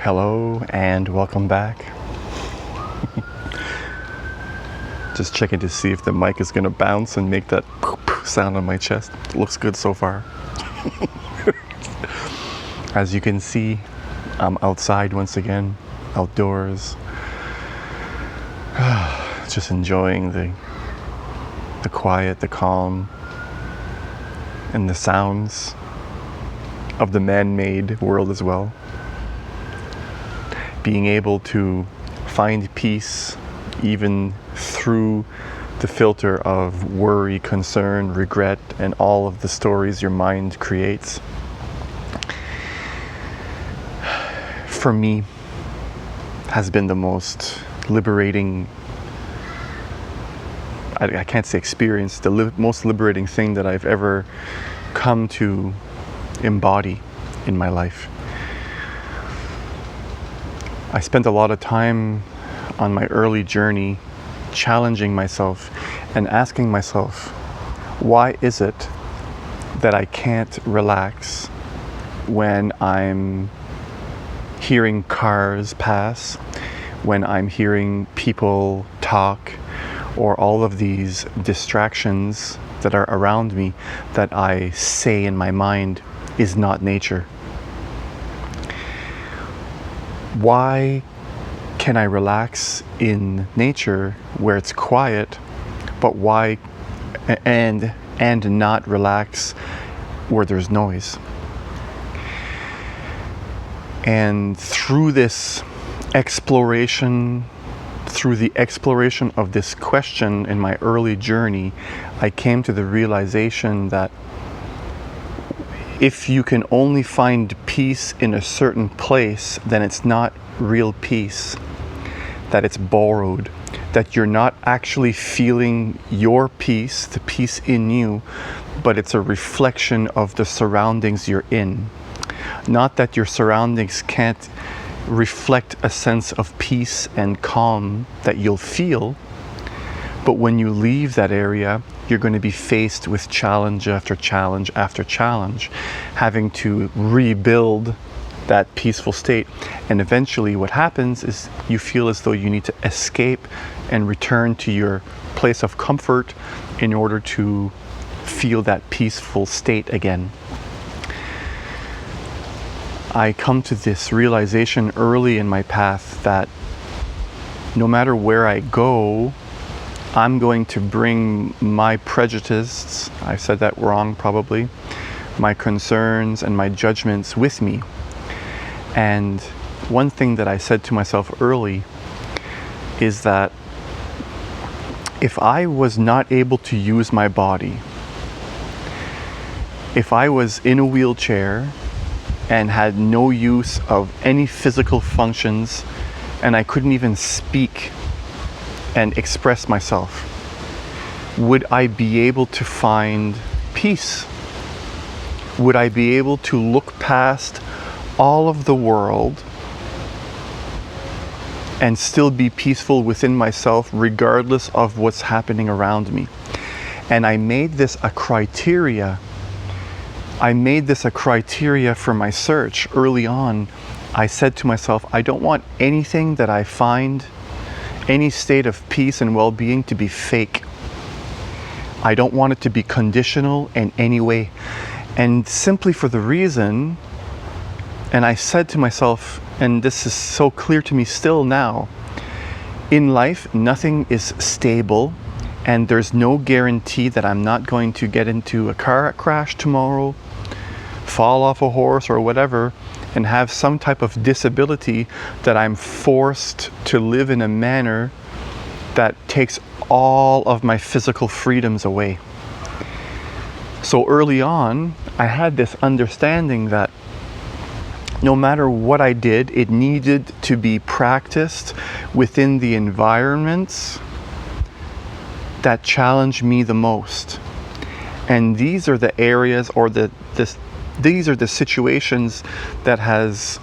Hello and welcome back. Just checking to see if the mic is going to bounce and make that sound on my chest. It looks good so far. As you can see, I'm outside once again, outdoors. Just enjoying the quiet, the calm, and the sounds of the man-made world as well. Being able to find peace even through the filter of worry, concern, regret, and all of the stories your mind creates. For me, has been the most liberating, I can't say experience, the most liberating thing that I've ever come to embody in my life. I spent a lot of time on my early journey challenging myself and asking myself, why is it that I can't relax when I'm hearing cars pass, when I'm hearing people talk, or all of these distractions that are around me that I say in my mind is not nature? Why can I relax in nature where it's quiet, but why and not relax where there's noise? And through this exploration, through the exploration of this question in my early journey, I came to the realization that if you can only find peace in a certain place, then it's not real peace, that it's borrowed, that you're not actually feeling your peace, the peace in you, but it's a reflection of the surroundings you're in. Not that your surroundings can't reflect a sense of peace and calm that you'll feel, but when you leave that area, you're going to be faced with challenge after challenge after challenge, having to rebuild that peaceful state. And eventually what happens is you feel as though you need to escape and return to your place of comfort in order to feel that peaceful state again. I come to this realization early in my path that no matter where I go, I'm going to bring my prejudices, I said that wrong probably, my concerns and my judgments with me. And one thing that I said to myself early is that if I was not able to use my body, if I was in a wheelchair and had no use of any physical functions, and I couldn't even speak and express myself, would I be able to find peace? Would I be able to look past all of the world and still be peaceful within myself regardless of what's happening around me? And I made this a criteria. I made this a criteria for my search early on. I said to myself, I don't want anything that I find, any state of peace and well-being, to be fake. I don't want it to be conditional in any way. And simply for the reason, and I said to myself, and this is so clear to me still now, in life, nothing is stable, and there's no guarantee that I'm not going to get into a car crash tomorrow, fall off a horse or whatever, and have some type of disability that I'm forced to live in a manner that takes all of my physical freedoms away. So early on, I had this understanding that no matter what I did, it needed to be practiced within the environments that challenge me the most. And these are the areas, or these are the situations that has,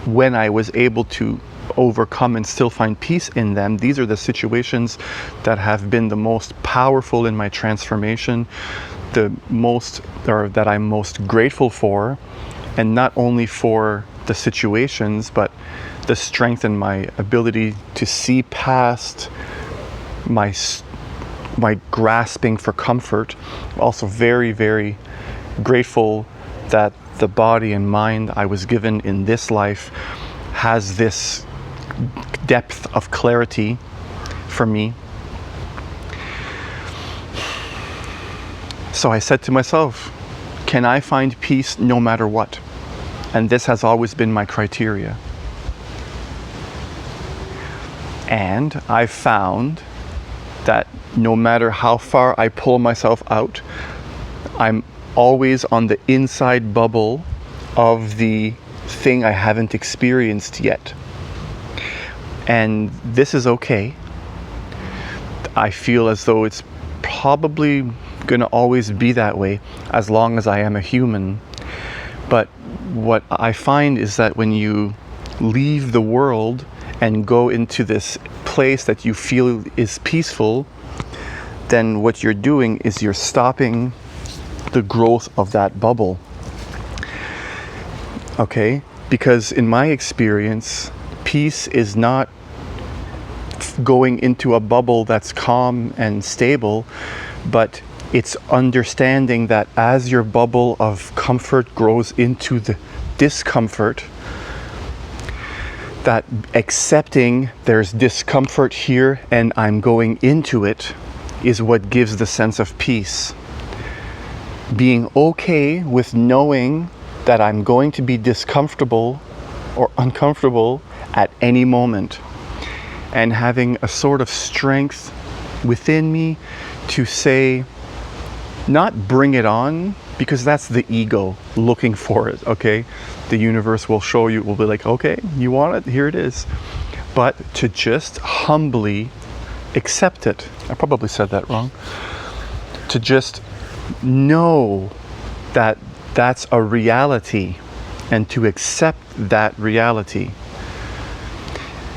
when I was able to overcome and still find peace in them, these are the situations that have been the most powerful in my transformation, the most, or that I'm most grateful for, and not only for the situations, but the strength in my ability to see past my grasping for comfort. I'm also very, very grateful that the body and mind I was given in this life has this depth of clarity for me. So I said to myself, can I find peace no matter what? And this has always been my criteria. And I found that no matter how far I pull myself out, I'm always on the inside bubble of the thing I haven't experienced yet. And this is okay. I feel as though it's probably going to always be that way as long as I am a human. But what I find is that when you leave the world and go into this place that you feel is peaceful, then what you're doing is you're stopping the growth of that bubble. Okay? Because in my experience, peace is not going into a bubble that's calm and stable, but it's understanding that as your bubble of comfort grows into the discomfort, that accepting there's discomfort here and I'm going into it is what gives the sense of peace. Being okay with knowing that I'm going to be discomfortable or uncomfortable at any moment, and having a sort of strength within me to say, not bring it on, because that's the ego looking for it, okay? The universe will show you, will be like, okay, you want it, here it is. But to just humbly accept it. I probably said that wrong. To just know that that's a reality and to accept that reality.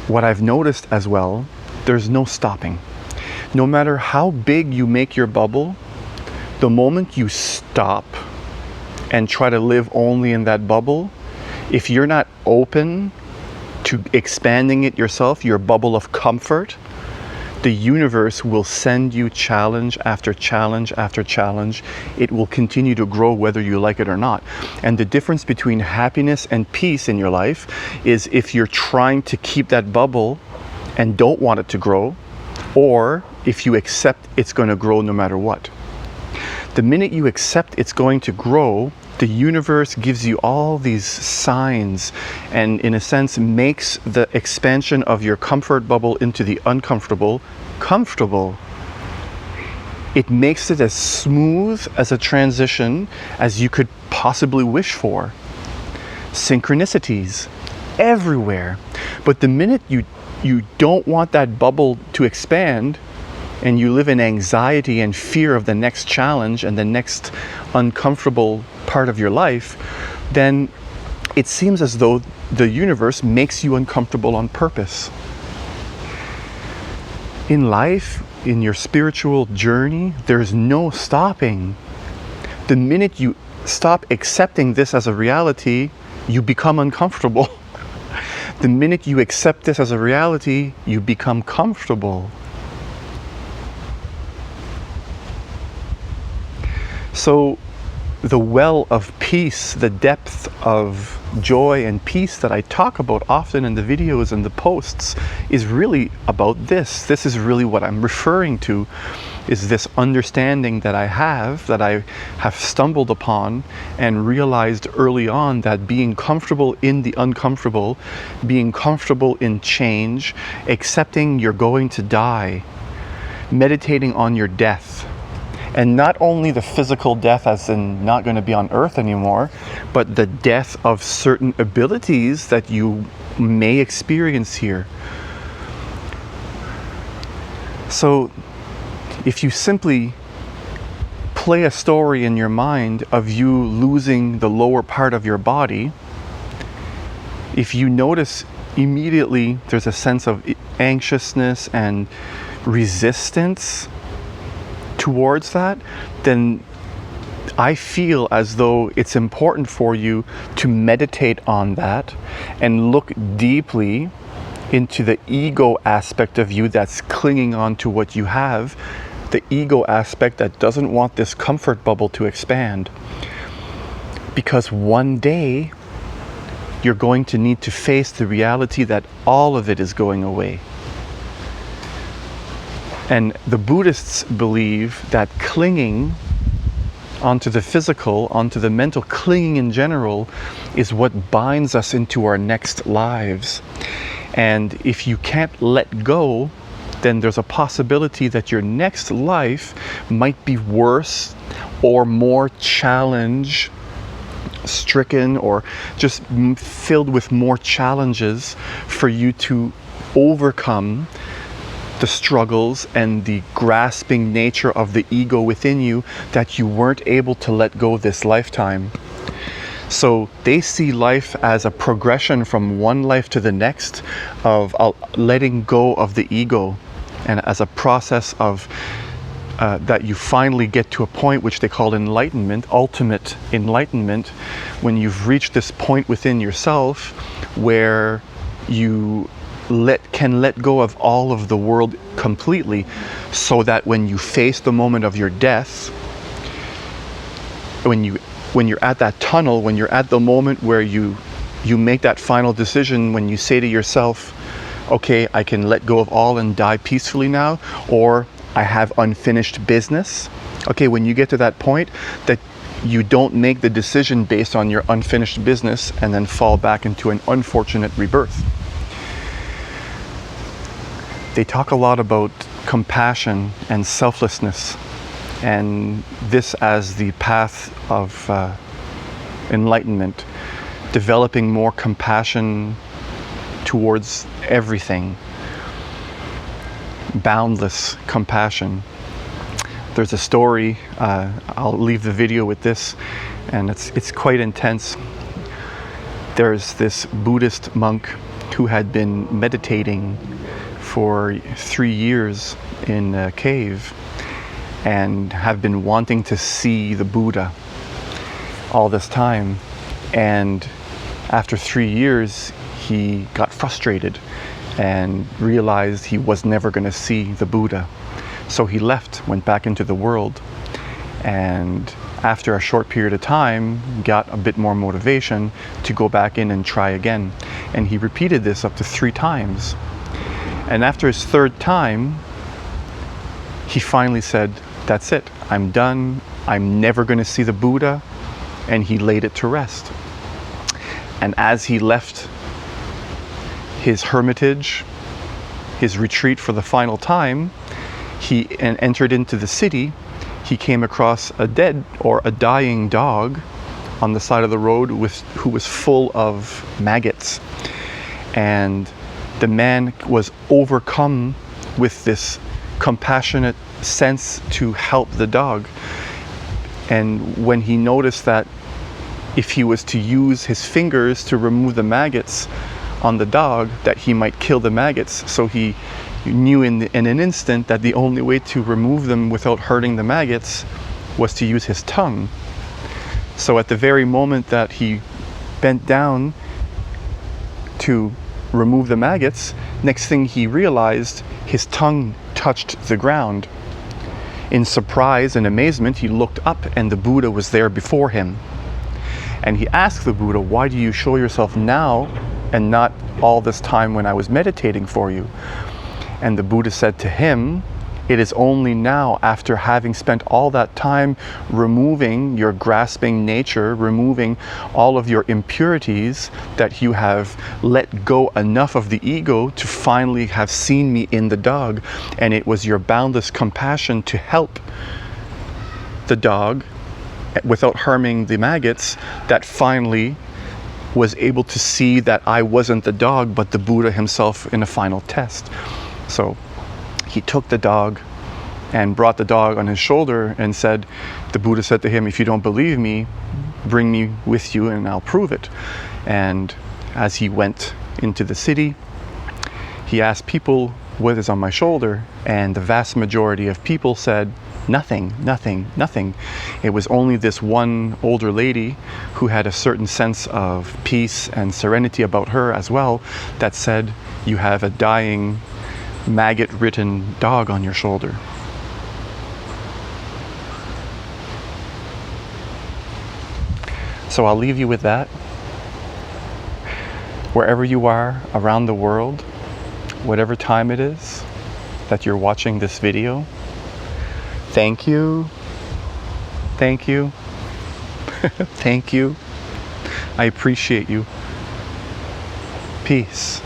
What I've noticed as well, there's no stopping. No matter how big you make your bubble, the moment you stop and try to live only in that bubble, if you're not open to expanding it yourself, your bubble of comfort, the universe will send you challenge after challenge after challenge. It will continue to grow whether you like it or not. And the difference between happiness and peace in your life is if you're trying to keep that bubble and don't want it to grow, or if you accept it's going to grow no matter what. The minute you accept it's going to grow, the universe gives you all these signs and, in a sense, makes the expansion of your comfort bubble into the uncomfortable comfortable. It makes it as smooth as a transition as you could possibly wish for. Synchronicities everywhere. But the minute you don't want that bubble to expand, and you live in anxiety and fear of the next challenge and the next uncomfortable part of your life, then it seems as though the universe makes you uncomfortable on purpose. In life, in your spiritual journey, there's no stopping. The minute you stop accepting this as a reality, you become uncomfortable. The minute you accept this as a reality, you become comfortable. So the well of peace, the depth of joy and peace that I talk about often in the videos and the posts is really about this. This is really what I'm referring to, is this understanding that I have stumbled upon and realized early on, that being comfortable in the uncomfortable, being comfortable in change, accepting you're going to die, meditating on your death. And not only the physical death as in not going to be on earth anymore, but the death of certain abilities that you may experience here. So if you simply play a story in your mind of you losing the lower part of your body, if you notice immediately there's a sense of anxiousness and resistance towards that, then I feel as though it's important for you to meditate on that and look deeply into the ego aspect of you that's clinging on to what you have, the ego aspect that doesn't want this comfort bubble to expand. Because one day, you're going to need to face the reality that all of it is going away. And the Buddhists believe that clinging onto the physical, onto the mental, clinging in general, is what binds us into our next lives. And if you can't let go, then there's a possibility that your next life might be worse or more challenge stricken, or just filled with more challenges for you to overcome the struggles and the grasping nature of the ego within you that you weren't able to let go this lifetime. So they see life as a progression from one life to the next of letting go of the ego, and as a process of that you finally get to a point which they call enlightenment, ultimate enlightenment, when you've reached this point within yourself where you can let go of all of the world completely, so that when you face the moment of your death, when you're at that tunnel, when you're at the moment where you make that final decision, when you say to yourself, okay, I can let go of all and die peacefully now, or I have unfinished business. Okay, when you get to that point, that you don't make the decision based on your unfinished business and then fall back into an unfortunate rebirth. They talk a lot about compassion and selflessness, and this as the path of enlightenment, developing more compassion towards everything. Boundless compassion. There's a story, I'll leave the video with this, and it's quite intense. There's this Buddhist monk who had been meditating for 3 years in a cave and have been wanting to see the Buddha all this time. And after 3 years, he got frustrated and realized he was never going to see the Buddha. So he left, went back into the world, and after a short period of time, got a bit more motivation to go back in and try again. And he repeated this up to 3 times. And after his 3rd time, he finally said, that's it, I'm done, I'm never going to see the Buddha, and he laid it to rest. And as he left his hermitage, his retreat for the final time, he entered into the city, he came across a dying dog on the side of the road who was full of maggots. And the man was overcome with this compassionate sense to help the dog. And when he noticed that if he was to use his fingers to remove the maggots on the dog, that he might kill the maggots, so he knew in an instant that the only way to remove them without hurting the maggots was to use his tongue. So at the very moment that he bent down to remove the maggots, next thing he realized, his tongue touched the ground. In surprise and amazement, he looked up and the Buddha was there before him. And he asked the Buddha, why do you show yourself now and not all this time when I was meditating for you? And the Buddha said to him, it is only now, after having spent all that time removing your grasping nature, removing all of your impurities, that you have let go enough of the ego to finally have seen me in the dog. And it was your boundless compassion to help the dog without harming the maggots that finally was able to see that I wasn't the dog, but the Buddha himself in a final test. So he took the dog and brought the dog on his shoulder and said, the Buddha said to him, if you don't believe me, bring me with you and I'll prove it. And as he went into the city, he asked people, what is on my shoulder? And the vast majority of people said, Nothing, nothing, nothing. It was only this one older lady who had a certain sense of peace and serenity about her as well that said, you have a dying, maggot-ridden dog on your shoulder. So I'll leave you with that. Wherever you are around the world, whatever time it is that you're watching this video, thank you, thank you, thank you. I appreciate you. Peace.